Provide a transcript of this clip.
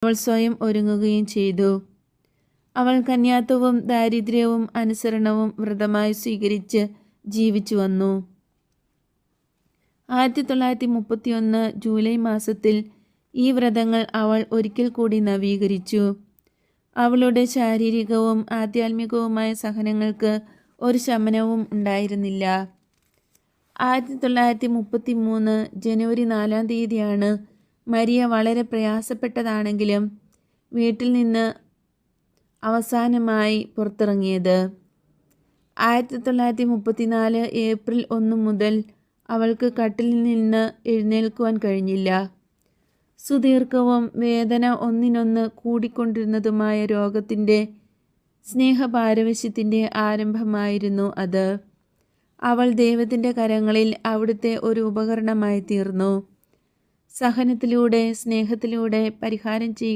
അവൾ സ്വയം ഒരുങ്ങുകയും ചെയ്തു. അവൾ കന്യാത്വവും ദാരിദ്ര്യവും അനുസരണവും വ്രതമായി സ്വീകരിച്ച് ജീവിച്ചു വന്നു. 1931 ജൂലൈ മാസത്തിൽ ഈ വ്രതങ്ങൾ അവൾ ഒരിക്കൽ കൂടി നവീകരിച്ചു. അവളുടെ ശാരീരികവും ആധ്യാത്മികവുമായ സഹനങ്ങൾക്ക് ഒരു ശമനവും ഉണ്ടായിരുന്നില്ല. 1933 ജനുവരി 4-ാം തീയതിയാണ് മരിയ വളരെ പ്രയാസപ്പെട്ടതാണെങ്കിലും വീട്ടിൽ നിന്ന് അവസാനമായി പുറത്തിറങ്ങിയത്. 1934 ഏപ്രിൽ 1 മുതൽ അവൾക്ക് കട്ടിലിൽ നിന്ന് എഴുന്നേൽക്കുവാൻ കഴിഞ്ഞില്ല. സുദീർഘവും വേദന ഒന്നിനൊന്ന് കൂടിക്കൊണ്ടിരുന്നതുമായ രോഗത്തിൻ്റെ സ്നേഹപാരവശ്യത്തിൻ്റെ ആരംഭമായിരുന്നു അത്. അവൾ ദൈവത്തിൻ്റെ കരങ്ങളിൽ അവിടുത്തെ ഒരു ഉപകരണമായി തീർന്നു. സഹനത്തിലൂടെ സ്നേഹത്തിലൂടെ പരിഹാരം ചെയ്യുക